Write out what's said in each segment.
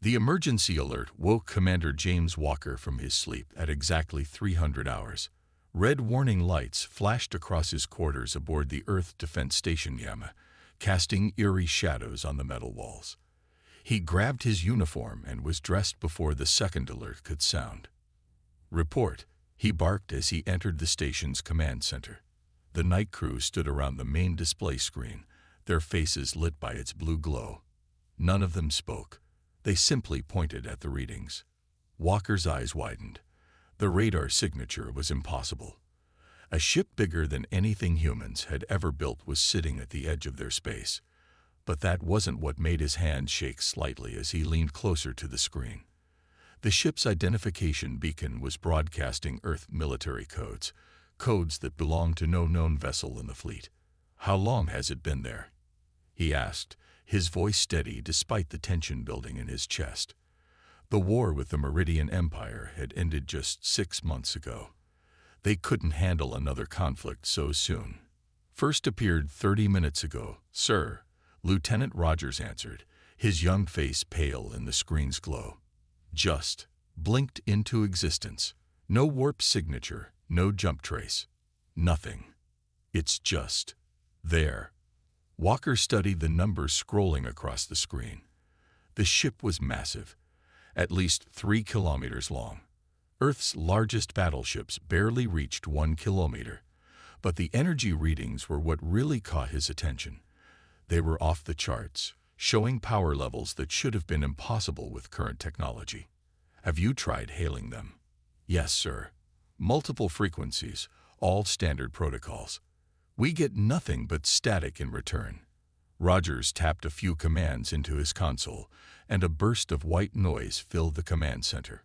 The emergency alert woke Commander James Walker from his sleep at exactly 300 hours. Red warning lights flashed across his quarters aboard the Earth Defense Station Yama, casting eerie shadows on the metal walls. He grabbed his uniform and was dressed before the second alert could sound. "Report," he barked as he entered the station's command center. The night crew stood around the main display screen, their faces lit by its blue glow. None of them spoke. They simply pointed at the readings. Walker's eyes widened. The radar signature was impossible. A ship bigger than anything humans had ever built was sitting at the edge of their space. But that wasn't what made his hand shake slightly as he leaned closer to the screen. The ship's identification beacon was broadcasting Earth military codes, codes that belonged to no known vessel in the fleet. "How long has it been there?" he asked, his voice steady despite the tension building in his chest. The war with the Meridian Empire had ended just 6 months ago. They couldn't handle another conflict so soon. "First appeared 30 minutes ago, sir," Lieutenant Rogers answered, his young face pale in the screen's glow. "Just blinked into existence. No warp signature, no jump trace. Nothing. It's just there." Walker studied the numbers scrolling across the screen. The ship was massive, at least 3 kilometers long. Earth's largest battleships barely reached 1 kilometer, but the energy readings were what really caught his attention. They were off the charts, showing power levels that should have been impossible with current technology. "Have you tried hailing them?" "Yes, sir. Multiple frequencies, all standard protocols. We get nothing but static in return." Rogers tapped a few commands into his console, and a burst of white noise filled the command center.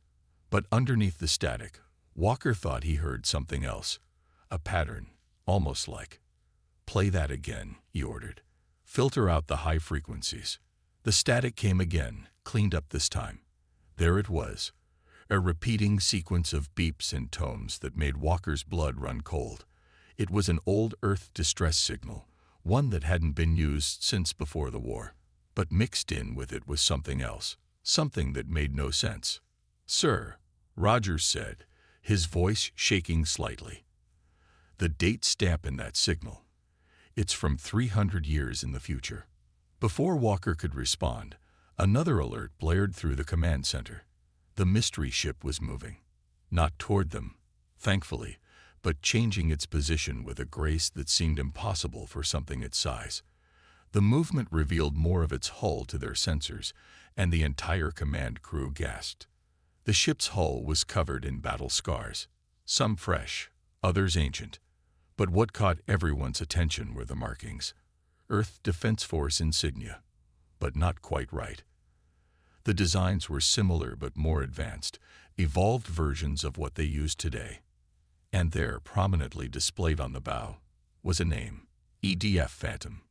But underneath the static, Walker thought he heard something else. A pattern, almost like. "Play that again," he ordered. "Filter out the high frequencies." The static came again, cleaned up this time. There it was, a repeating sequence of beeps and tones that made Walker's blood run cold. It was an old Earth distress signal, one that hadn't been used since before the war. But mixed in with it was something else, something that made no sense. "Sir," Rogers said, his voice shaking slightly. "The date stamp in that signal. It's from 300 years in the future." Before Walker could respond, another alert blared through the command center. The mystery ship was moving. Not toward them, thankfully, but changing its position with a grace that seemed impossible for something its size. The movement revealed more of its hull to their sensors, and the entire command crew gasped. The ship's hull was covered in battle scars, some fresh, others ancient. But what caught everyone's attention were the markings. Earth Defense Force insignia, but not quite right. The designs were similar but more advanced, evolved versions of what they use today. And there, prominently displayed on the bow, was a name, EDF Phantom.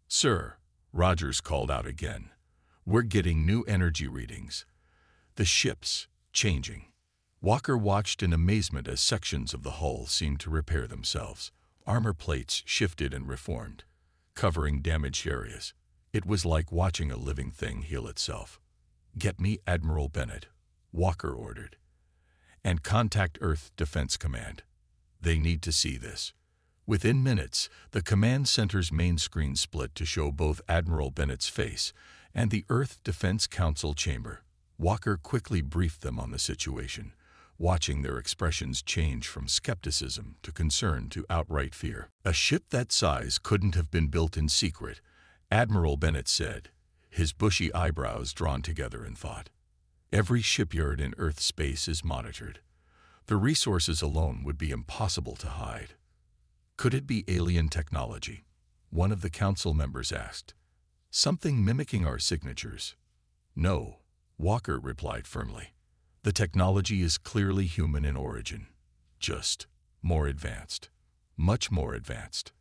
"Sir," Rogers called out again, "we're getting new energy readings. The ship's changing." Walker watched in amazement as sections of the hull seemed to repair themselves. Armor plates shifted and reformed, covering damaged areas. It was like watching a living thing heal itself. "Get me Admiral Bennett," Walker ordered. "And contact Earth Defense Command. They need to see this." Within minutes, the command center's main screen split to show both Admiral Bennett's face and the Earth Defense Council chamber. Walker quickly briefed them on the situation, watching their expressions change from skepticism to concern to outright fear. "A ship that size couldn't have been built in secret," Admiral Bennett said, his bushy eyebrows drawn together in thought. "Every shipyard in Earth space is monitored. The resources alone would be impossible to hide." "Could it be alien technology?" one of the council members asked. "Something mimicking our signatures?" "No," Walker replied firmly. "The technology is clearly human in origin. Just more advanced. Much more advanced."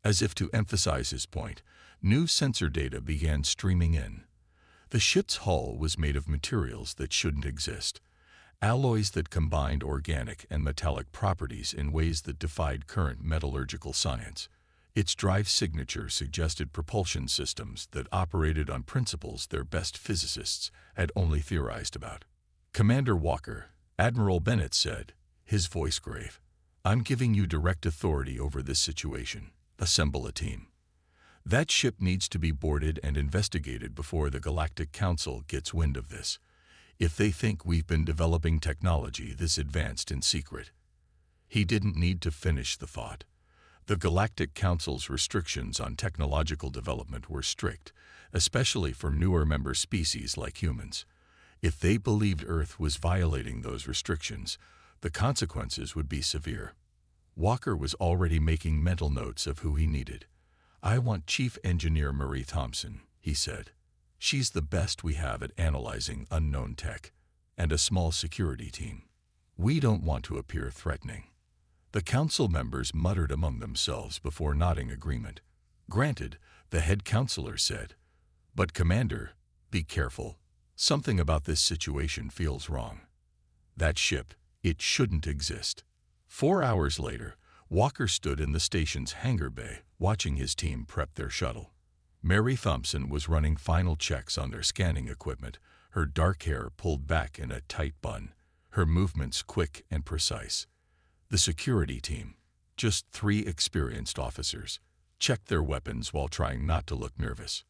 As if to emphasize his point, new sensor data began streaming in. The ship's hull was made of materials that shouldn't exist, alloys that combined organic and metallic properties in ways that defied current metallurgical science. Its drive signature suggested propulsion systems that operated on principles their best physicists had only theorized about. "Commander Walker," Admiral Bennett said, his voice grave, "I'm giving you direct authority over this situation. Assemble a team. That ship needs to be boarded and investigated before the Galactic Council gets wind of this. If they think we've been developing technology this advanced in secret." He didn't need to finish the thought. The Galactic Council's restrictions on technological development were strict, especially for newer member species like humans. If they believed Earth was violating those restrictions, the consequences would be severe. Walker was already making mental notes of who he needed. "I want Chief Engineer Marie Thompson," he said. "She's the best we have at analyzing unknown tech, and a small security team. We don't want to appear threatening." The council members muttered among themselves before nodding agreement. "Granted," the head counselor said. "But Commander, be careful. Something about this situation feels wrong. That ship, it shouldn't exist." 4 hours later, Walker stood in the station's hangar bay, watching his team prep their shuttle. Mary Thompson was running final checks on their scanning equipment, her dark hair pulled back in a tight bun, her movements quick and precise. The security team, just 3 experienced officers, checked their weapons while trying not to look nervous.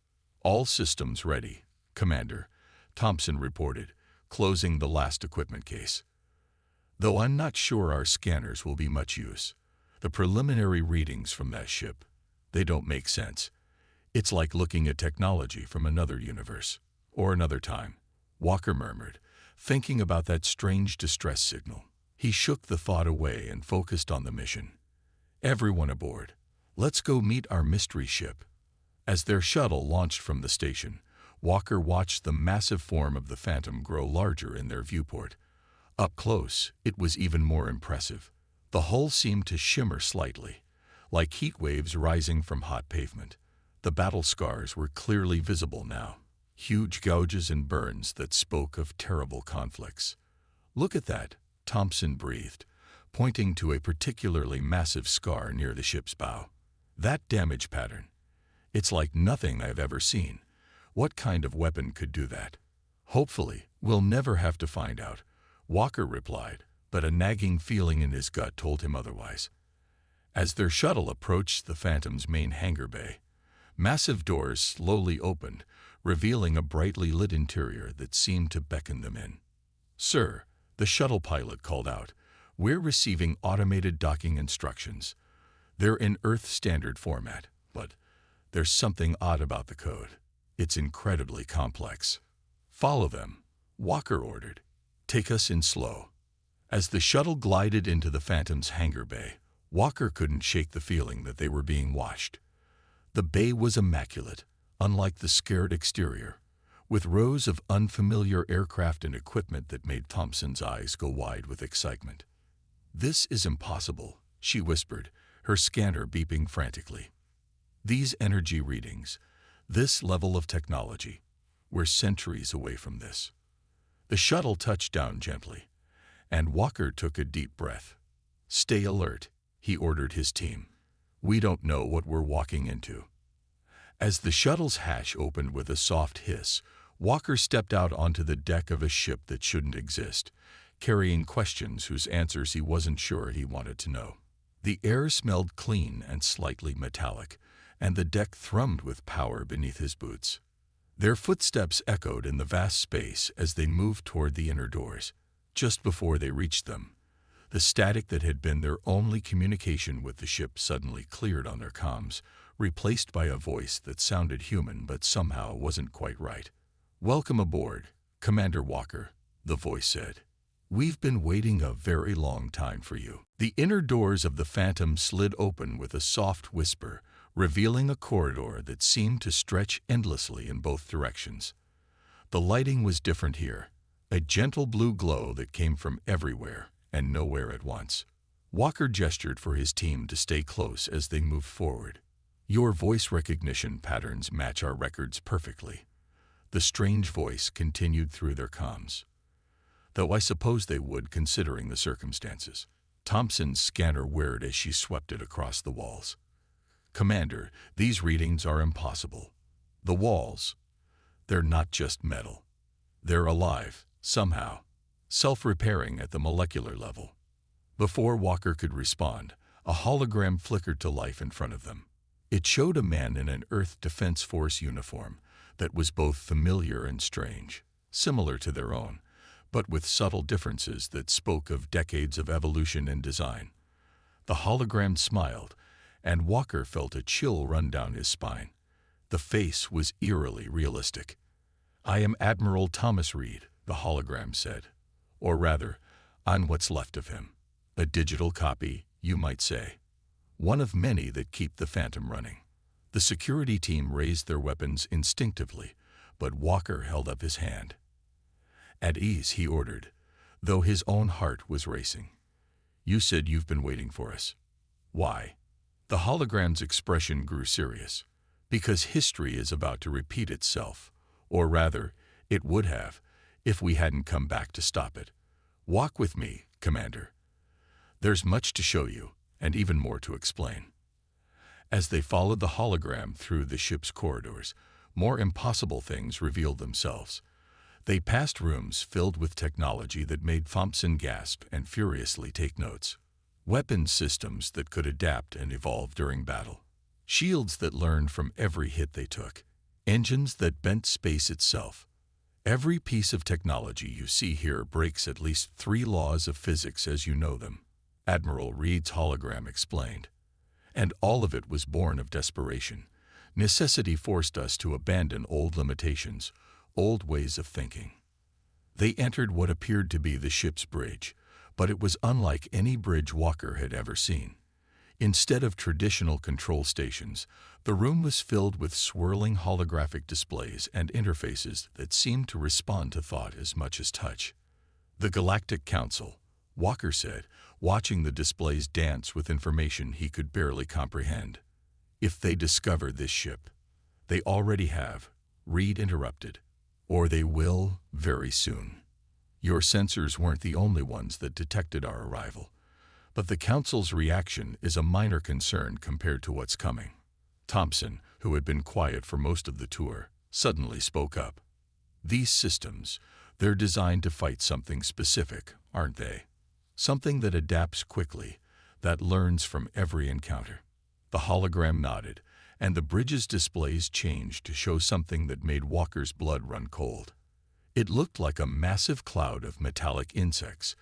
"All systems ready, Commander," Thompson reported, closing the last equipment case. "Though I'm not sure our scanners will be much use. The preliminary readings from that ship, they don't make sense. It's like looking at technology from another universe, or another time," Walker murmured, thinking about that strange distress signal. He shook the thought away and focused on the mission. "Everyone aboard. Let's go meet our mystery ship." As their shuttle launched from the station, Walker watched the massive form of the Phantom grow larger in their viewport. Up close, it was even more impressive. The hull seemed to shimmer slightly, like heat waves rising from hot pavement. The battle scars were clearly visible now, huge gouges and burns that spoke of terrible conflicts. "Look at that," Thompson breathed, pointing to a particularly massive scar near the ship's bow. "That damage pattern. It's like nothing I've ever seen. What kind of weapon could do that?" "Hopefully, we'll never have to find out," Walker replied, but a nagging feeling in his gut told him otherwise. As their shuttle approached the Phantom's main hangar bay, massive doors slowly opened, revealing a brightly lit interior that seemed to beckon them in. "Sir," the shuttle pilot called out, "we're receiving automated docking instructions. They're in Earth standard format, but there's something odd about the code. It's incredibly complex." "Follow them," Walker ordered. "Take us in slow." As the shuttle glided into the Phantom's hangar bay, Walker couldn't shake the feeling that they were being watched. The bay was immaculate, unlike the scared exterior, with rows of unfamiliar aircraft and equipment that made Thompson's eyes go wide with excitement. "This is impossible," she whispered, her scanner beeping frantically. "These energy readings, this level of technology, we're centuries away from this." The shuttle touched down gently, and Walker took a deep breath. "Stay alert," he ordered his team. "We don't know what we're walking into." As the shuttle's hatch opened with a soft hiss, Walker stepped out onto the deck of a ship that shouldn't exist, carrying questions whose answers he wasn't sure he wanted to know. The air smelled clean and slightly metallic, and the deck thrummed with power beneath his boots. Their footsteps echoed in the vast space as they moved toward the inner doors. Just before they reached them, the static that had been their only communication with the ship suddenly cleared on their comms, replaced by a voice that sounded human but somehow wasn't quite right. "Welcome aboard, Commander Walker," the voice said. "We've been waiting a very long time for you." The inner doors of the Phantom slid open with a soft whisper, revealing a corridor that seemed to stretch endlessly in both directions. The lighting was different here, a gentle blue glow that came from everywhere and nowhere at once. Walker gestured for his team to stay close as they moved forward. "Your voice recognition patterns match our records perfectly," the strange voice continued through their comms. "Though I suppose they would, considering the circumstances." Thompson's scanner whirred as she swept it across the walls. Commander, these readings are impossible. The walls, they're not just metal. They're alive, somehow, self-repairing at the molecular level. Before Walker could respond, a hologram flickered to life in front of them. It showed a man in an Earth Defense Force uniform that was both familiar and strange, similar to their own, but with subtle differences that spoke of decades of evolution and design. The hologram smiled, and Walker felt a chill run down his spine. The face was eerily realistic. "I am Admiral Thomas Reed," the hologram said. "Or rather, I'm what's left of him. A digital copy, you might say. One of many that keep the Phantom running." The security team raised their weapons instinctively, but Walker held up his hand. "At ease," he ordered, though his own heart was racing. "You said you've been waiting for us. Why?" The hologram's expression grew serious. "Because history is about to repeat itself. Or rather, it would have, if we hadn't come back to stop it. Walk with me, Commander. There's much to show you, and even more to explain." As they followed the hologram through the ship's corridors, more impossible things revealed themselves. They passed rooms filled with technology that made Thompson gasp and furiously take notes. Weapons systems that could adapt and evolve during battle. Shields that learned from every hit they took. Engines that bent space itself. Every piece of technology you see here breaks at least 3 laws of physics as you know them, Admiral Reed's hologram explained. And all of it was born of desperation. Necessity forced us to abandon old limitations, old ways of thinking. They entered what appeared to be the ship's bridge, but it was unlike any bridge Walker had ever seen. Instead of traditional control stations, the room was filled with swirling holographic displays and interfaces that seemed to respond to thought as much as touch. "The Galactic Council," Walker said, watching the displays dance with information he could barely comprehend. "If they discover this ship." "They already have," Reed interrupted. "Or they will very soon. Your sensors weren't the only ones that detected our arrival. But the Council's reaction is a minor concern compared to what's coming." Thompson, who had been quiet for most of the tour, suddenly spoke up. "These systems, they're designed to fight something specific, aren't they? Something that adapts quickly, that learns from every encounter." The hologram nodded, and the bridge's displays changed to show something that made Walker's blood run cold. It looked like a massive cloud of metallic insects,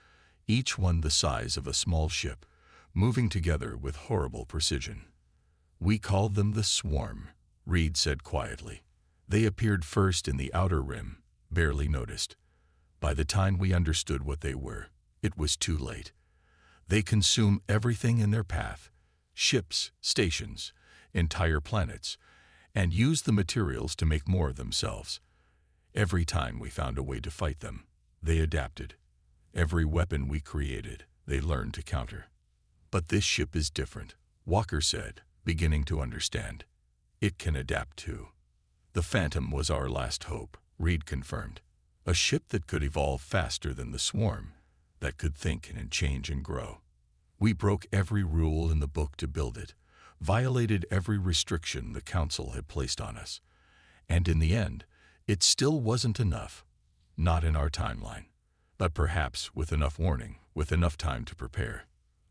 each one the size of a small ship, moving together with horrible precision. "We called them the Swarm," Reed said quietly. "They appeared first in the outer rim, barely noticed. By the time we understood what they were, it was too late. They consume everything in their path, ships, stations, entire planets, and use the materials to make more of themselves. Every time we found a way to fight them, they adapted. Every weapon we created, they learned to counter. But this ship is different," Walker said, beginning to understand. "It can adapt too." "The Phantom was our last hope," Reed confirmed. "A ship that could evolve faster than the Swarm, that could think and change and grow. We broke every rule in the book to build it, violated every restriction the Council had placed on us. And in the end, it still wasn't enough. Not in our timeline. But perhaps with enough warning, with enough time to prepare."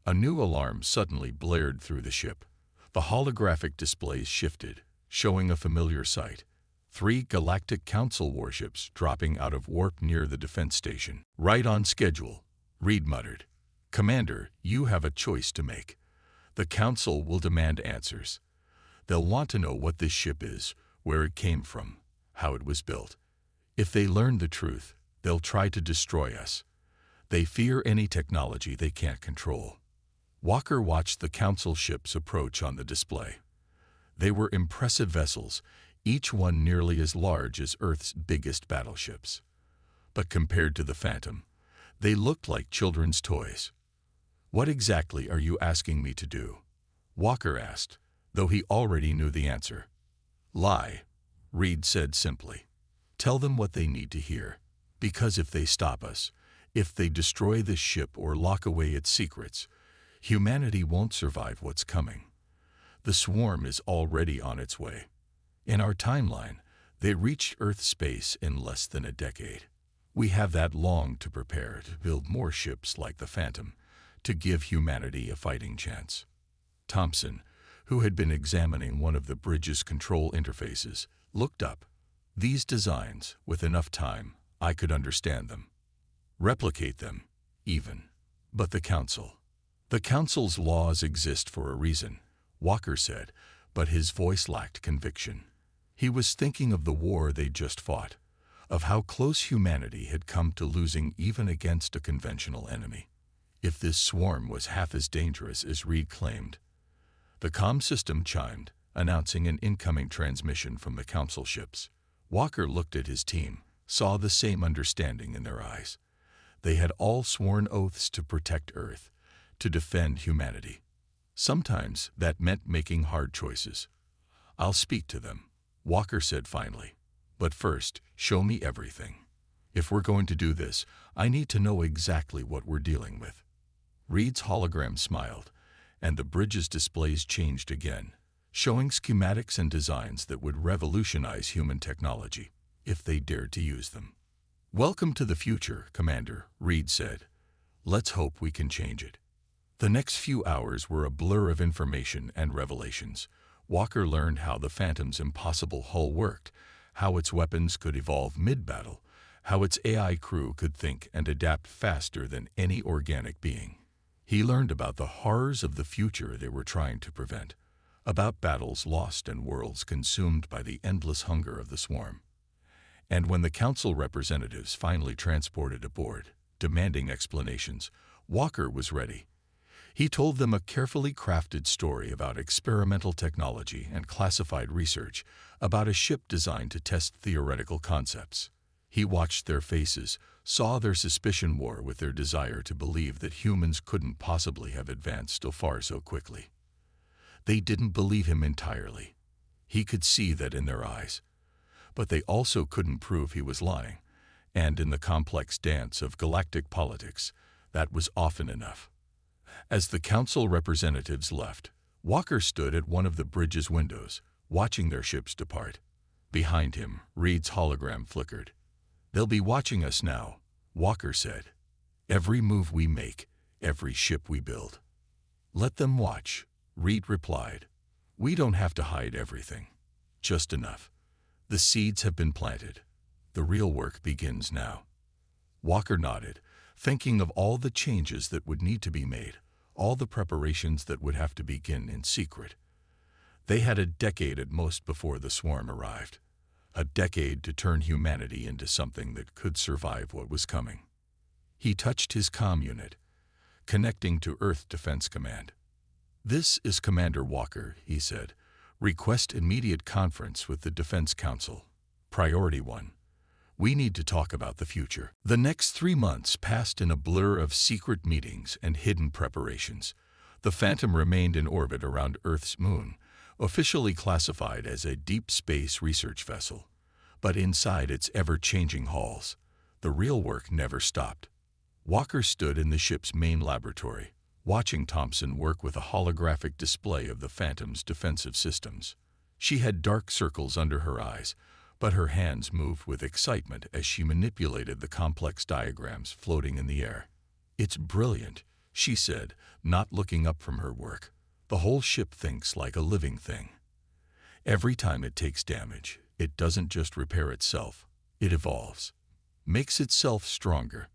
A new alarm suddenly blared through the ship. The holographic displays shifted, showing a familiar sight. 3 Galactic Council warships dropping out of warp near the defense station. "Right on schedule," Reed muttered. "Commander, you have a choice to make. The Council will demand answers. They'll want to know what this ship is, where it came from, how it was built. If they learn the truth, they'll try to destroy us. They fear any technology they can't control." Walker watched the Council ships approach on the display. They were impressive vessels, each one nearly as large as Earth's biggest battleships. But compared to the Phantom, they looked like children's toys. "What exactly are you asking me to do?" Walker asked, though he already knew the answer. "Lie," Reed said simply. "Tell them what they need to hear. Because if they stop us, if they destroy this ship or lock away its secrets, humanity won't survive what's coming. The swarm is already on its way. In our timeline, they reached Earth space in less than a decade. We have that long to prepare to build more ships like the Phantom, to give humanity a fighting chance. Thompson, who had been examining one of the bridge's control interfaces, looked up. These designs, with enough time, I could understand them. Replicate them, even. But the Council. The Council's laws exist for a reason, Walker said, but his voice lacked conviction. He was thinking of the war they'd just fought, of how close humanity had come to losing even against a conventional enemy. If this swarm was half as dangerous as Reed claimed. The comm system chimed, announcing an incoming transmission from the Council ships. Walker looked at his team, saw the same understanding in their eyes. They had all sworn oaths to protect Earth, to defend humanity. Sometimes that meant making hard choices. I'll speak to them, Walker said finally. But first, show me everything. If we're going to do this, I need to know exactly what we're dealing with. Reed's hologram smiled, and the bridge's displays changed again, showing schematics and designs that would revolutionize human technology, if they dared to use them. Welcome to the future, Commander, Reed said. Let's hope we can change it. The next few hours were a blur of information and revelations. Walker learned how the Phantom's impossible hull worked, how its weapons could evolve mid-battle, how its AI crew could think and adapt faster than any organic being. He learned about the horrors of the future they were trying to prevent, about battles lost and worlds consumed by the endless hunger of the swarm. And when the Council representatives finally transported aboard, demanding explanations, Walker was ready. He told them a carefully crafted story about experimental technology and classified research, about a ship designed to test theoretical concepts. He watched their faces, saw their suspicion war with their desire to believe that humans couldn't possibly have advanced so far so quickly. They didn't believe him entirely. He could see that in their eyes. But they also couldn't prove he was lying, and in the complex dance of galactic politics, that was often enough. As the Council representatives left, Walker stood at one of the bridge's windows, watching their ships depart. Behind him, Reed's hologram flickered. They'll be watching us now, Walker said. Every move we make, every ship we build. Let them watch, Reed replied. We don't have to hide everything. Just enough. The seeds have been planted. The real work begins now. Walker nodded, thinking of all the changes that would need to be made, all the preparations that would have to begin in secret. They had a decade at most before the swarm arrived. A decade to turn humanity into something that could survive what was coming. He touched his comm unit, connecting to Earth Defense Command. This is Commander Walker, he said. Request immediate conference with the Defense Council. Priority 1. We need to talk about the future. The next 3 months passed in a blur of secret meetings and hidden preparations. The Phantom remained in orbit around Earth's moon, officially classified as a deep space research vessel. But inside its ever-changing halls, the real work never stopped. Walker stood in the ship's main laboratory, watching Thompson work with a holographic display of the Phantom's defensive systems. She had dark circles under her eyes, but her hands moved with excitement as she manipulated the complex diagrams floating in the air. It's brilliant, she said, not looking up from her work. The whole ship thinks like a living thing. Every time it takes damage, it doesn't just repair itself, it evolves, makes itself stronger.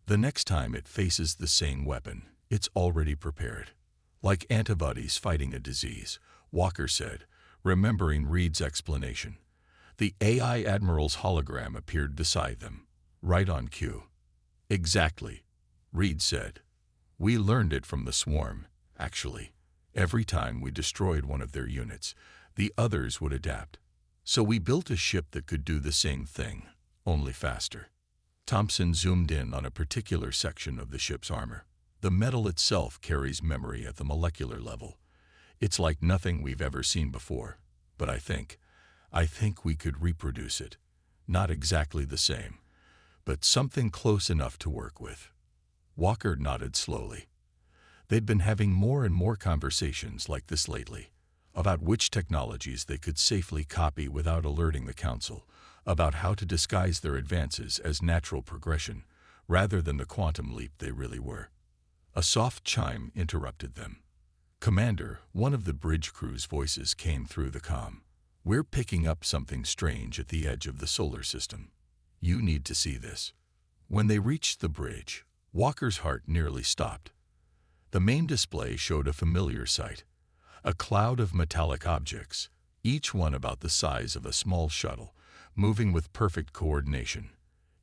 The next time it faces the same weapon, it's already prepared. Like antibodies fighting a disease, Walker said, remembering Reed's explanation. The AI Admiral's hologram appeared beside them, right on cue. Exactly, Reed said. We learned it from the swarm, actually. Every time we destroyed one of their units, the others would adapt. So we built a ship that could do the same thing, only faster. Thompson zoomed in on a particular section of the ship's armor. The metal itself carries memory at the molecular level. It's like nothing we've ever seen before, but I think we could reproduce it. Not exactly the same, but something close enough to work with. Walker nodded slowly. They'd been having more and more conversations like this lately. about which technologies they could safely copy without alerting the Council, about how to disguise their advances as natural progression rather than the quantum leap they really were. A soft chime interrupted them. "Commander," one of the bridge crew's voices came through the comm. "We're picking up something strange at the edge of the solar system. You need to see this." When they reached the bridge, Walker's heart nearly stopped. The main display showed a familiar sight. A cloud of metallic objects, each one about the size of a small shuttle, moving with perfect coordination.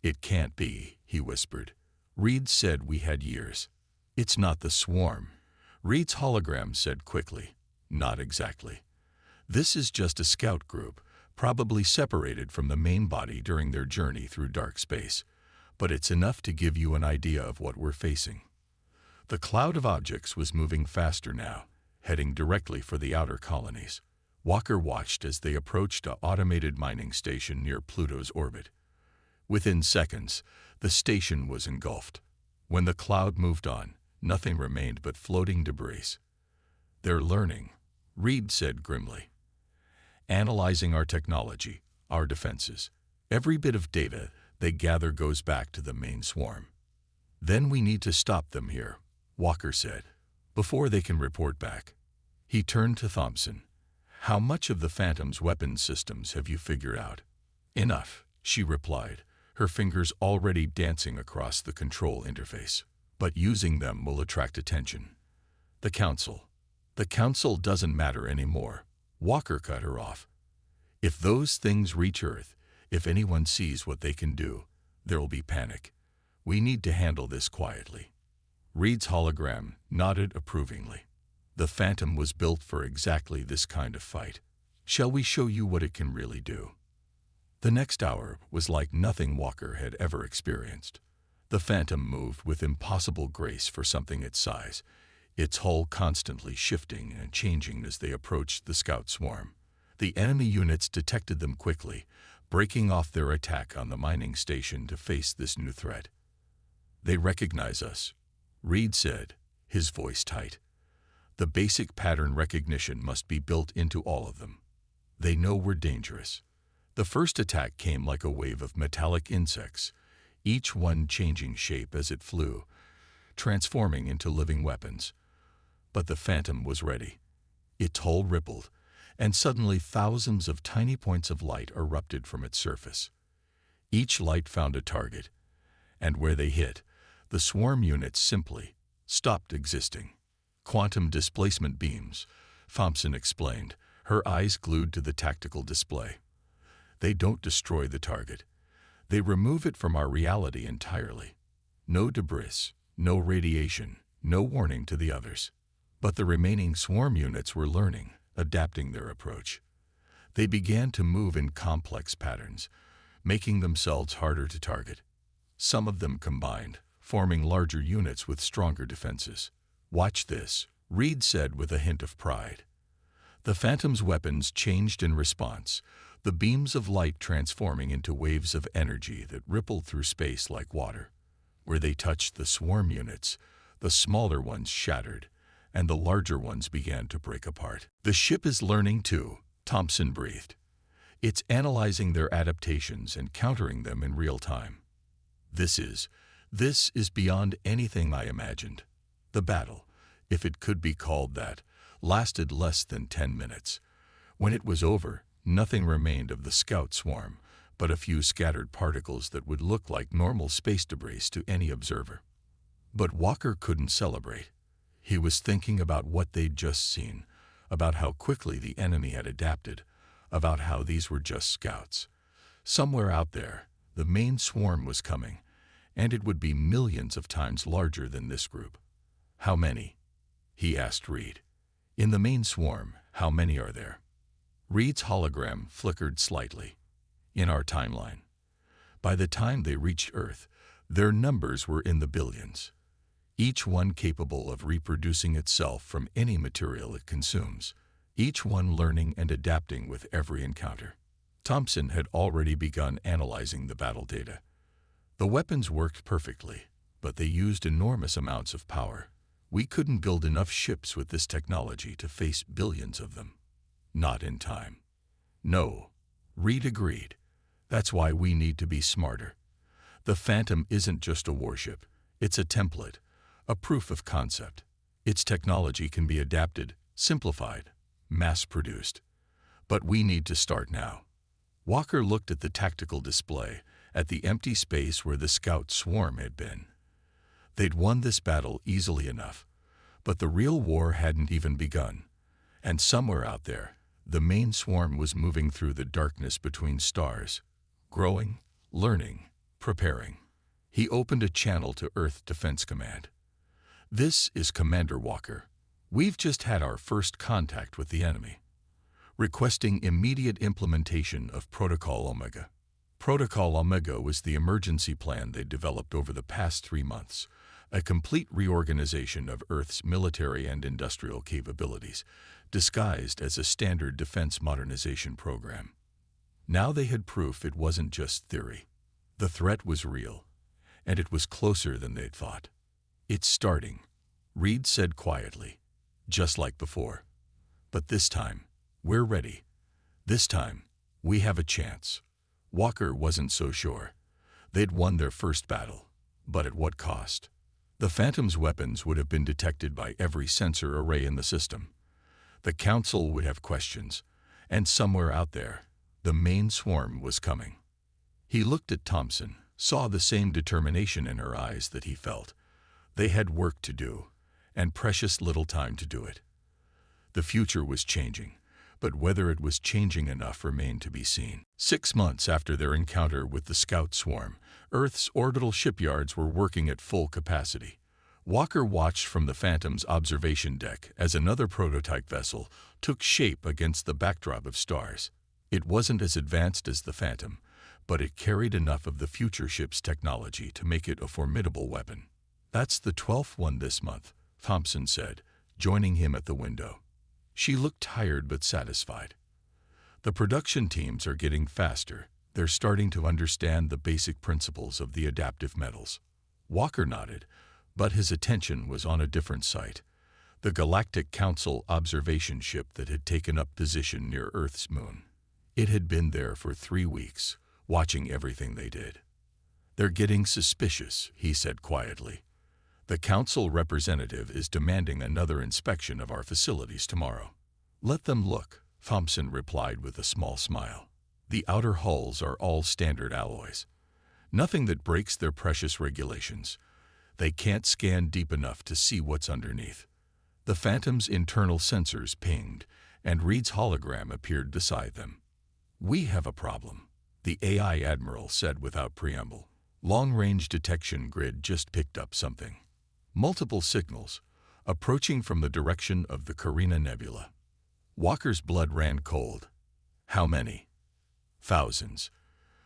"It can't be," he whispered. "Reed said we had years." "It's not the swarm," Reed's hologram said quickly. "Not exactly. This is just a scout group, probably separated from the main body during their journey through dark space. But it's enough to give you an idea of what we're facing." The cloud of objects was moving faster now, heading directly for the outer colonies. Walker watched as they approached an automated mining station near Pluto's orbit. Within seconds, the station was engulfed. When the cloud moved on, nothing remained but floating debris. "They're learning," Reed said grimly. "Analyzing our technology, our defenses. Every bit of data they gather goes back to the main swarm. Then we need to stop them here," Walker said, "before they can report back." He turned to Thompson. "How much of the Phantom's weapons systems have you figured out?" "Enough," she replied, her fingers already dancing across the control interface. "But using them will attract attention. The Council. The Council doesn't matter anymore," Walker cut her off. "If those things reach Earth, if anyone sees what they can do, there'll be panic. We need to handle this quietly." Reed's hologram nodded approvingly. "The Phantom was built for exactly this kind of fight. Shall we show you what it can really do?" The next hour was like nothing Walker had ever experienced. The Phantom moved with impossible grace for something its size, its hull constantly shifting and changing as they approached the scout swarm. The enemy units detected them quickly, breaking off their attack on the mining station to face this new threat. "They recognize us," Reed said, his voice tight. "The basic pattern recognition must be built into all of them. They know we're dangerous." The first attack came like a wave of metallic insects, each one changing shape as it flew, transforming into living weapons. But the Phantom was ready. Its hull rippled, and suddenly thousands of tiny points of light erupted from its surface. Each light found a target, and where they hit, the swarm units simply stopped existing. "Quantum displacement beams," Thompson explained, her eyes glued to the tactical display. "They don't destroy the target. They remove it from our reality entirely. No debris, no radiation, no warning to the others." But the remaining swarm units were learning, adapting their approach. They began to move in complex patterns, making themselves harder to target. Some of them combined, forming larger units with stronger defenses. "Watch this," Reed said with a hint of pride. The Phantom's weapons changed in response, the beams of light transforming into waves of energy that rippled through space like water. Where they touched the swarm units, the smaller ones shattered, and the larger ones began to break apart. "The ship is learning too," Thompson breathed. "It's analyzing their adaptations and countering them in real time. This is beyond anything I imagined." The battle, if it could be called that, lasted less than 10 minutes. When it was over, nothing remained of the scout swarm, but a few scattered particles that would look like normal space debris to any observer. But Walker couldn't celebrate. He was thinking about what they'd just seen, about how quickly the enemy had adapted, about how these were just scouts. Somewhere out there, the main swarm was coming, and it would be millions of times larger than this group. "How many?" he asked Reed. "In the main swarm, how many are there?" Reed's hologram flickered slightly. "In our timeline. By the time they reached Earth, their numbers were in the billions. Each one capable of reproducing itself from any material it consumes, each one learning and adapting with every encounter." Thompson had already begun analyzing the battle data. The weapons worked perfectly, but they used enormous amounts of power. "We couldn't build enough ships with this technology to face billions of them." Not in time. No, Reed agreed. That's why we need to be smarter. The Phantom isn't just a warship. It's a template, a proof of concept. Its technology can be adapted, simplified, mass-produced. But we need to start now. Walker looked at the tactical display, at the empty space where the scout swarm had been. They'd won this battle easily enough, but the real war hadn't even begun. And somewhere out there, the main swarm was moving through the darkness between stars, growing, learning, preparing. He opened a channel to Earth Defense Command. "This is Commander Walker. We've just had our first contact with the enemy. Requesting immediate implementation of Protocol Omega." Protocol Omega was the emergency plan they developed over the past 3 months, a complete reorganization of Earth's military and industrial capabilities, disguised as a standard defense modernization program. Now they had proof it wasn't just theory. The threat was real, and it was closer than they'd thought. "It's starting," Reed said quietly, "just like before. But this time, we're ready. This time, we have a chance." Walker wasn't so sure. They'd won their first battle, but at what cost? The Phantom's weapons would have been detected by every sensor array in the system. The Council would have questions, and somewhere out there, the main swarm was coming. He looked at Thompson, saw the same determination in her eyes that he felt. They had work to do, and precious little time to do it. The future was changing, but whether it was changing enough remained to be seen. 6 months after their encounter with the scout swarm, Earth's orbital shipyards were working at full capacity. Walker watched from the Phantom's observation deck as another prototype vessel took shape against the backdrop of stars. It wasn't as advanced as the Phantom, but it carried enough of the future ship's technology to make it a formidable weapon. "That's the 12th one this month," Thompson said, joining him at the window. She looked tired but satisfied. "The production teams are getting faster. They're starting to understand the basic principles of the adaptive metals." Walker nodded, but his attention was on a different site, the Galactic Council observation ship that had taken up position near Earth's moon. It had been there for 3 weeks, watching everything they did. "They're getting suspicious," he said quietly. "The Council representative is demanding another inspection of our facilities tomorrow." "Let them look," Thompson replied with a small smile. "The outer hulls are all standard alloys. Nothing that breaks their precious regulations. They can't scan deep enough to see what's underneath." The Phantom's internal sensors pinged, and Reed's hologram appeared beside them. "We have a problem," the AI Admiral said without preamble. Long-range detection grid just picked up something. Multiple signals, approaching from the direction of the Carina Nebula. Walker's blood ran cold. "How many?" "Thousands.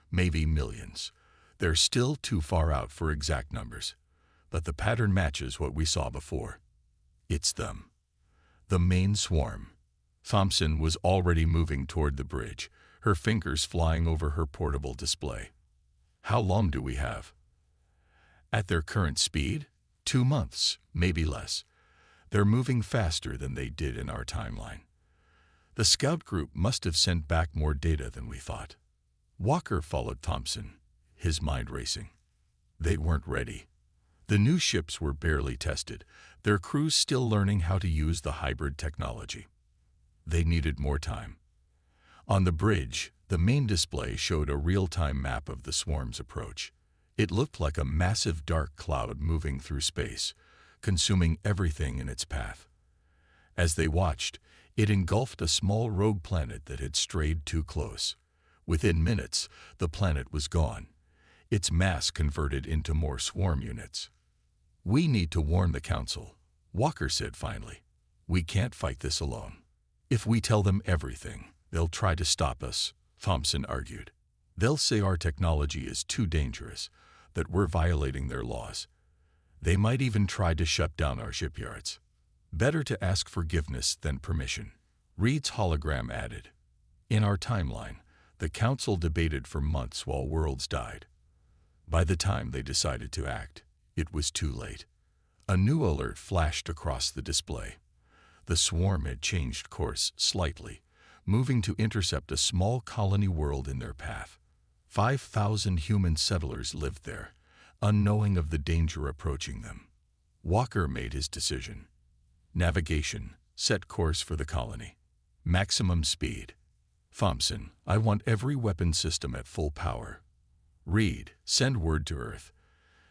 Maybe millions. They're still too far out for exact numbers. But the pattern matches what we saw before. It's them. The main swarm." Thompson was already moving toward the bridge, her fingers flying over her portable display. "How long do we have?" "At their current speed? 2 months, maybe less. They're moving faster than they did in our timeline. The scout group must have sent back more data than we thought." Walker followed Thompson, his mind racing. They weren't ready. The new ships were barely tested, their crews still learning how to use the hybrid technology. They needed more time. On the bridge, the main display showed a real-time map of the swarm's approach. It looked like a massive dark cloud moving through space, consuming everything in its path. As they watched, it engulfed a small rogue planet that had strayed too close. Within minutes, the planet was gone, its mass converted into more swarm units. "We need to warn the Council," Walker said finally. "We can't fight this alone. If we tell them everything, they'll try to stop us," Thompson argued. "They'll say our technology is too dangerous, that we're violating their laws. They might even try to shut down our shipyards. Better to ask forgiveness than permission." Reed's hologram added, "In our timeline, the Council debated for months while worlds died. By the time they decided to act, it was too late." A new alert flashed across the display. The swarm had changed course slightly, moving to intercept a small colony world in their path. 5,000 human settlers lived there, unknowing of the danger approaching them. Walker made his decision. Navigation, set course for the colony. Maximum speed. Thompson, I want every weapon system at full power. Reed, send word to Earth.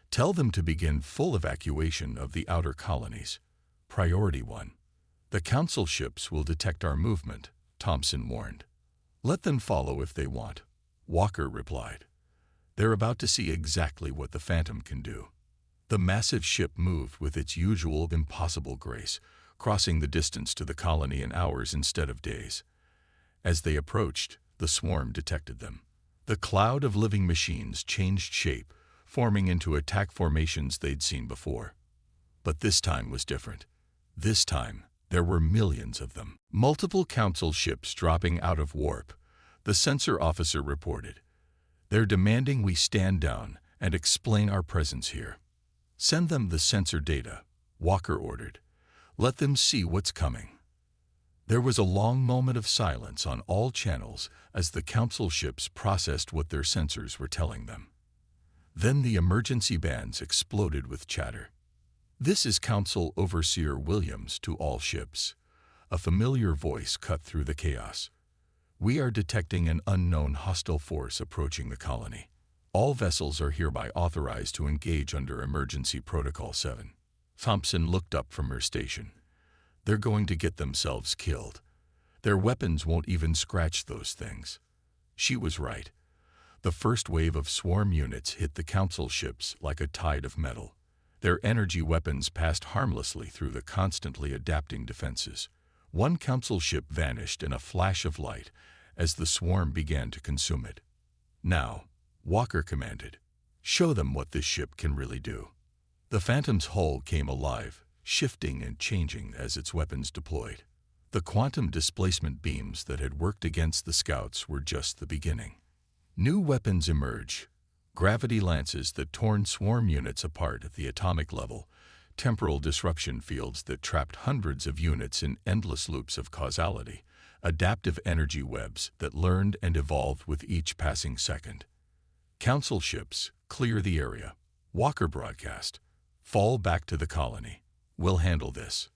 Tell them to begin full evacuation of the outer colonies. Priority 1. The Council ships will detect our movement, Thompson warned. Let them follow if they want, Walker replied. They're about to see exactly what the Phantom can do. The massive ship moved with its usual impossible grace, crossing the distance to the colony in hours instead of days. As they approached, the swarm detected them. The cloud of living machines changed shape, forming into attack formations they'd seen before. But this time was different. This time, there were millions of them. Multiple Council ships dropping out of warp, the sensor officer reported. They're demanding we stand down and explain our presence here. Send them the sensor data, Walker ordered. Let them see what's coming. There was a long moment of silence on all channels as the Council ships processed what their sensors were telling them. Then the emergency bands exploded with chatter. This is Council Overseer Williams to all ships. A familiar voice cut through the chaos. We are detecting an unknown hostile force approaching the colony. All vessels are hereby authorized to engage under Emergency Protocol 7. Thompson looked up from her station. They're going to get themselves killed. Their weapons won't even scratch those things. She was right. The first wave of swarm units hit the Council ships like a tide of metal. Their energy weapons passed harmlessly through the constantly adapting defenses. One Council ship vanished in a flash of light as the swarm began to consume it. Now, Walker commanded, show them what this ship can really do. The Phantom's hull came alive, shifting and changing as its weapons deployed. The quantum displacement beams that had worked against the scouts were just the beginning. New weapons emerge. Gravity lances that torn swarm units apart at the atomic level, temporal disruption fields that trapped hundreds of units in endless loops of causality, adaptive energy webs that learned and evolved with each passing second. Council ships, clear the area. Walker broadcast. Fall back to the colony. We'll handle this.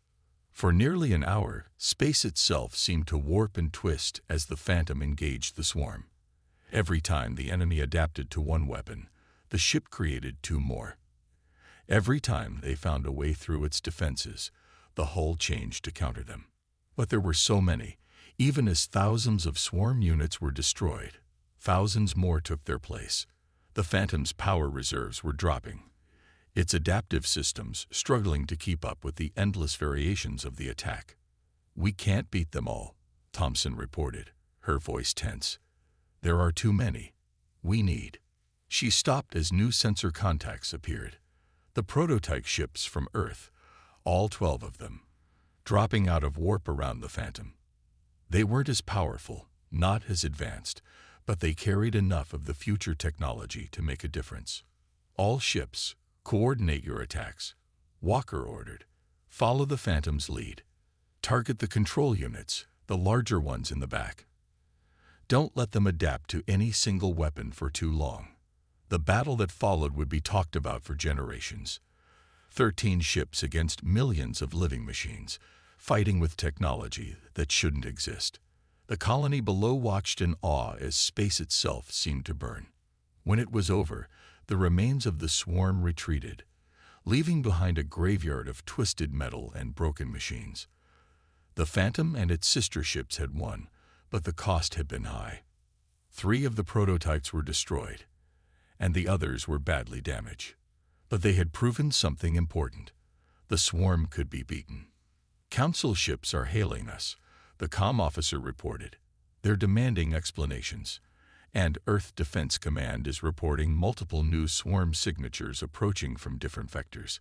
For nearly an hour, space itself seemed to warp and twist as the Phantom engaged the swarm. Every time the enemy adapted to one weapon, the ship created two more. Every time they found a way through its defenses, the hull changed to counter them. But there were so many, even as thousands of swarm units were destroyed, thousands more took their place. The Phantom's power reserves were dropping, its adaptive systems struggling to keep up with the endless variations of the attack. We can't beat them all, Thompson reported, her voice tense. There are too many. We need. She stopped as new sensor contacts appeared. The prototype ships from Earth, all 12 of them, dropping out of warp around the Phantom. They weren't as powerful, not as advanced, but they carried enough of the future technology to make a difference. All ships, coordinate your attacks, Walker ordered. Follow the Phantom's lead. Target the control units, the larger ones in the back. Don't let them adapt to any single weapon for too long. The battle that followed would be talked about for generations. 13 ships against millions of living machines, fighting with technology that shouldn't exist. The colony below watched in awe as space itself seemed to burn. When it was over, the remains of the swarm retreated, leaving behind a graveyard of twisted metal and broken machines. The Phantom and its sister ships had won, but the cost had been high. 3 of the prototypes were destroyed, and the others were badly damaged. But they had proven something important. The swarm could be beaten. Council ships are hailing us, the comm officer reported. They're demanding explanations, and Earth Defense Command is reporting multiple new swarm signatures approaching from different vectors.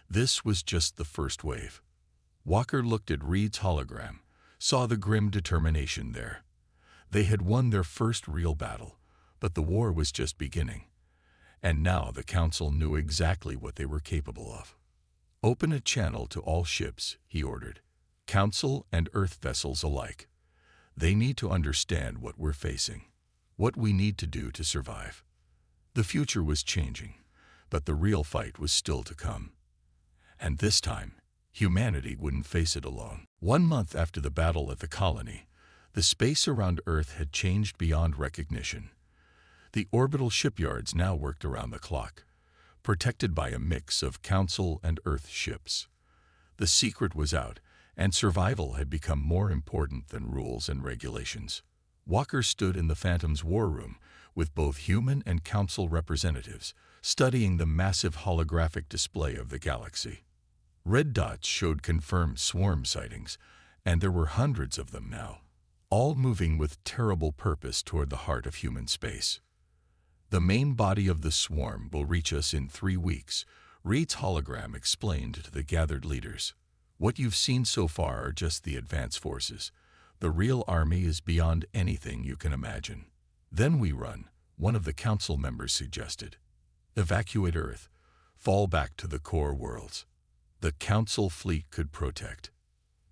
This was just the first wave. Walker looked at Reed's hologram, saw the grim determination there. They had won their first real battle, but the war was just beginning. And now the Council knew exactly what they were capable of. Open a channel to all ships, he ordered. Council and Earth vessels alike. They need to understand what we're facing, what we need to do to survive. The future was changing, but the real fight was still to come. And this time, humanity wouldn't face it alone. 1 month after the battle at the colony, the space around Earth had changed beyond recognition. The orbital shipyards now worked around the clock, protected by a mix of Council and Earth ships. The secret was out, and survival had become more important than rules and regulations. Walker stood in the Phantom's war room with both human and Council representatives, studying the massive holographic display of the galaxy. Red dots showed confirmed swarm sightings, and there were hundreds of them now, all moving with terrible purpose toward the heart of human space. The main body of the swarm will reach us in 3 weeks, Reed's hologram explained to the gathered leaders. What you've seen so far are just the advance forces. The real army is beyond anything you can imagine. Then we run, one of the Council members suggested. Evacuate Earth, fall back to the core worlds. The Council fleet could protect.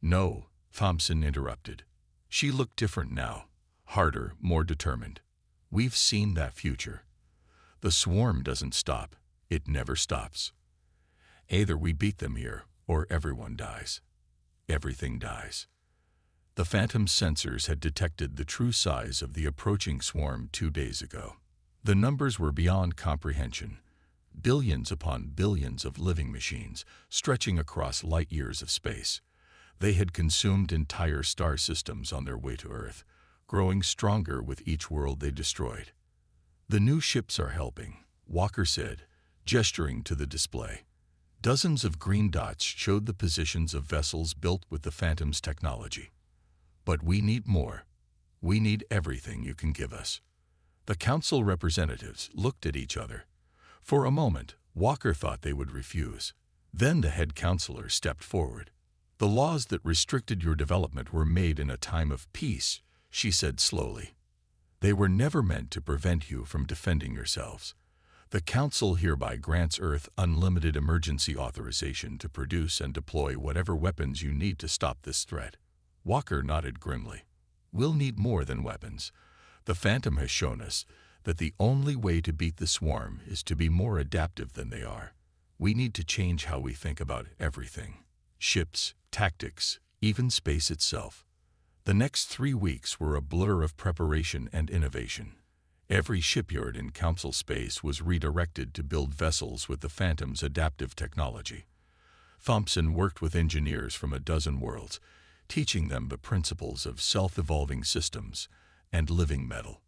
No, Thompson interrupted. She looked different now, harder, more determined. We've seen that future. The swarm doesn't stop. It never stops. Either we beat them here, or everyone dies. Everything dies. The Phantom's sensors had detected the true size of the approaching swarm 2 days ago. The numbers were beyond comprehension. Billions upon billions of living machines stretching across light years of space. They had consumed entire star systems on their way to Earth, growing stronger with each world they destroyed. The new ships are helping, Walker said, gesturing to the display. Dozens of green dots showed the positions of vessels built with the Phantom's technology. But we need more. We need everything you can give us. The Council representatives looked at each other. For a moment, Walker thought they would refuse. Then the head counselor stepped forward. The laws that restricted your development were made in a time of peace, she said slowly. They were never meant to prevent you from defending yourselves. The Council hereby grants Earth unlimited emergency authorization to produce and deploy whatever weapons you need to stop this threat. Walker nodded grimly. We'll need more than weapons. The Phantom has shown us that the only way to beat the swarm is to be more adaptive than they are. We need to change how we think about everything. Ships, tactics, even space itself. The next 3 weeks were a blur of preparation and innovation. Every shipyard in Council space was redirected to build vessels with the Phantom's adaptive technology. Thompson worked with engineers from a dozen worlds, teaching them the principles of self-evolving systems and living metal.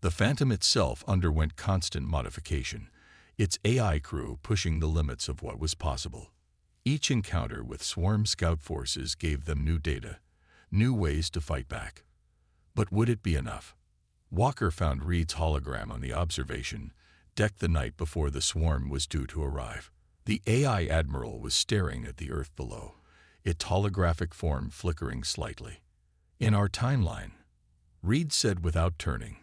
The Phantom itself underwent constant modification, its AI crew pushing the limits of what was possible. Each encounter with swarm scout forces gave them new data, new ways to fight back. But would it be enough? Walker found Reed's hologram on the observation deck the night before the swarm was due to arrive. The AI admiral was staring at the Earth below, its holographic form flickering slightly. In our timeline, Reed said without turning,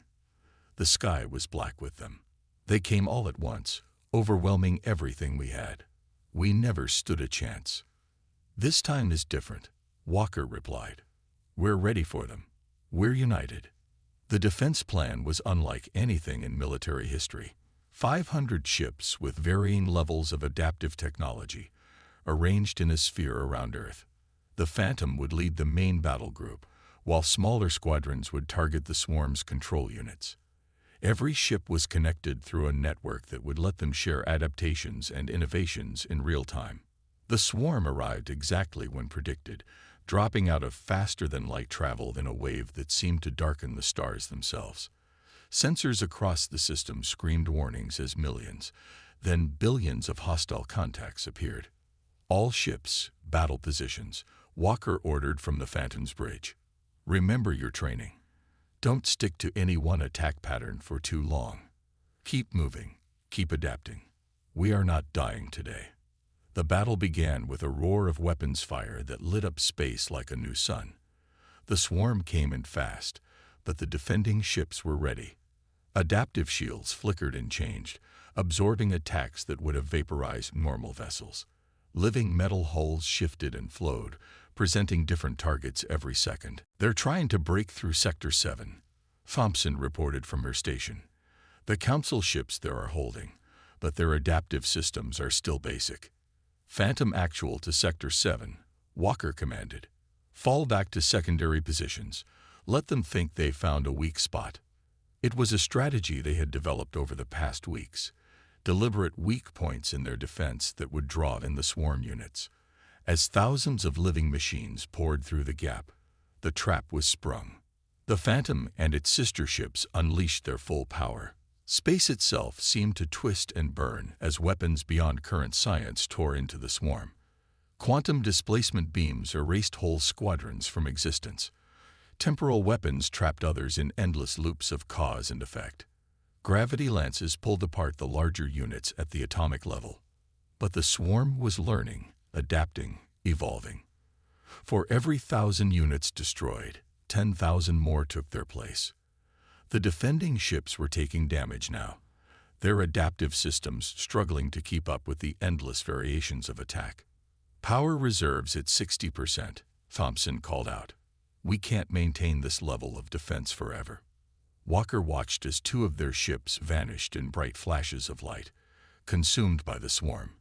the sky was black with them. They came all at once, overwhelming everything we had. We never stood a chance. This time is different, Walker replied. We're ready for them. We're united. The defense plan was unlike anything in military history. 500 ships with varying levels of adaptive technology, arranged in a sphere around Earth. The Phantom would lead the main battle group, while smaller squadrons would target the swarm's control units. Every ship was connected through a network that would let them share adaptations and innovations in real time. The swarm arrived exactly when predicted, dropping out of faster-than-light travel in a wave that seemed to darken the stars themselves. Sensors across the system screamed warnings as millions, then billions of hostile contacts appeared. All ships, battle positions, Walker ordered from the Phantom's bridge. Remember your training. Don't stick to any one attack pattern for too long. Keep moving, keep adapting. We are not dying today. The battle began with a roar of weapons fire that lit up space like a new sun. The swarm came in fast, but the defending ships were ready. Adaptive shields flickered and changed, absorbing attacks that would have vaporized normal vessels. Living metal hulls shifted and flowed, presenting different targets every second. "They're trying to break through Sector 7, Thompson reported from her station. "The Council ships there are holding, but their adaptive systems are still basic." "Phantom actual to Sector 7, Walker commanded. "Fall back to secondary positions. Let them think they found a weak spot." It was a strategy they had developed over the past weeks, deliberate weak points in their defense that would draw in the swarm units. As thousands of living machines poured through the gap, the trap was sprung. The Phantom and its sister ships unleashed their full power. Space itself seemed to twist and burn as weapons beyond current science tore into the swarm. Quantum displacement beams erased whole squadrons from existence. Temporal weapons trapped others in endless loops of cause and effect. Gravity lances pulled apart the larger units at the atomic level. But the swarm was learning, adapting, evolving. For every 1,000 units destroyed, 10,000 more took their place. The defending ships were taking damage now, their adaptive systems struggling to keep up with the endless variations of attack. "Power reserves at 60%, Thompson called out. "We can't maintain this level of defense forever." Walker watched as two of their ships vanished in bright flashes of light, consumed by the swarm.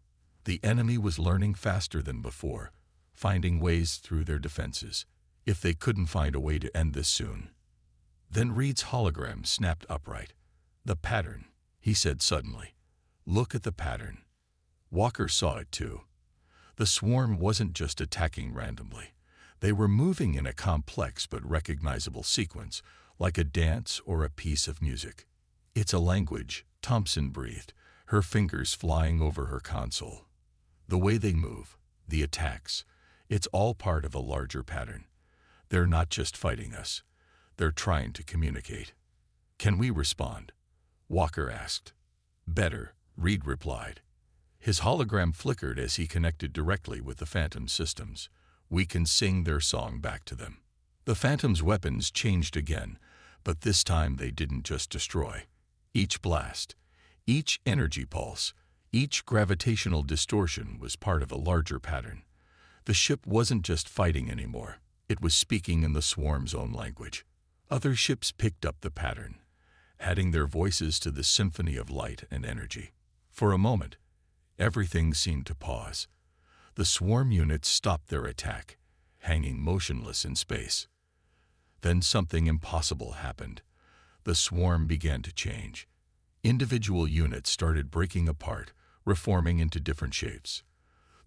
The enemy was learning faster than before, finding ways through their defenses, if they couldn't find a way to end this soon. Then Reed's hologram snapped upright. "The pattern," he said suddenly. "Look at the pattern." Walker saw it too. The swarm wasn't just attacking randomly. They were moving in a complex but recognizable sequence, like a dance or a piece of music. "It's a language," Thompson breathed, her fingers flying over her console. "The way they move, the attacks, it's all part of a larger pattern. They're not just fighting us. They're trying to communicate." "Can we respond?" Walker asked. "Better," Reed replied. His hologram flickered as he connected directly with the Phantom systems. "We can sing their song back to them." The Phantom's weapons changed again, but this time they didn't just destroy. Each blast, each energy pulse, each gravitational distortion was part of a larger pattern. The ship wasn't just fighting anymore. It was speaking in the swarm's own language. Other ships picked up the pattern, adding their voices to the symphony of light and energy. For a moment, everything seemed to pause. The swarm units stopped their attack, hanging motionless in space. Then something impossible happened. The swarm began to change. Individual units started breaking apart, reforming into different shapes.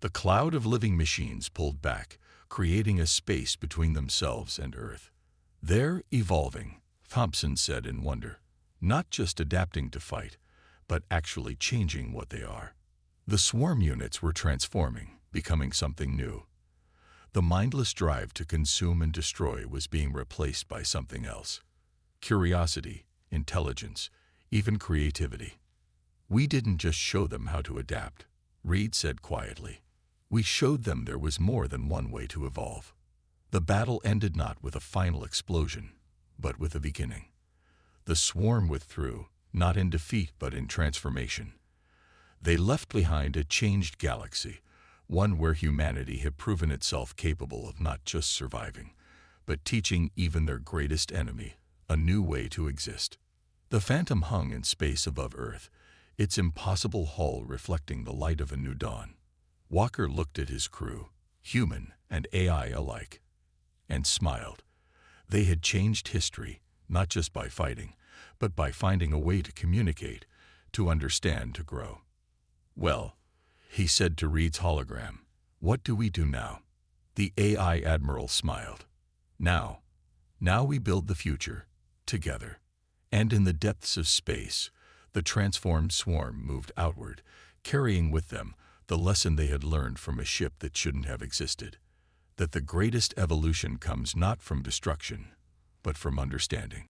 The cloud of living machines pulled back, creating a space between themselves and Earth. "They're evolving," Thompson said in wonder. "Not just adapting to fight, but actually changing what they are." The swarm units were transforming, becoming something new. The mindless drive to consume and destroy was being replaced by something else. Curiosity, intelligence, even creativity. "We didn't just show them how to adapt," Reed said quietly. "We showed them there was more than one way to evolve." The battle ended not with a final explosion, but with a beginning. The swarm withdrew, not in defeat but in transformation. They left behind a changed galaxy, one where humanity had proven itself capable of not just surviving, but teaching even their greatest enemy a new way to exist. The Phantom hung in space above Earth, its impossible hull reflecting the light of a new dawn. Walker looked at his crew, human and AI alike, and smiled. They had changed history, not just by fighting, but by finding a way to communicate, to understand, to grow. "Well," he said to Reed's hologram, "what do we do now?" The AI Admiral smiled. Now we build the future, together." And in the depths of space, the transformed swarm moved outward, carrying with them the lesson they had learned from a ship that shouldn't have existed, that the greatest evolution comes not from destruction, but from understanding.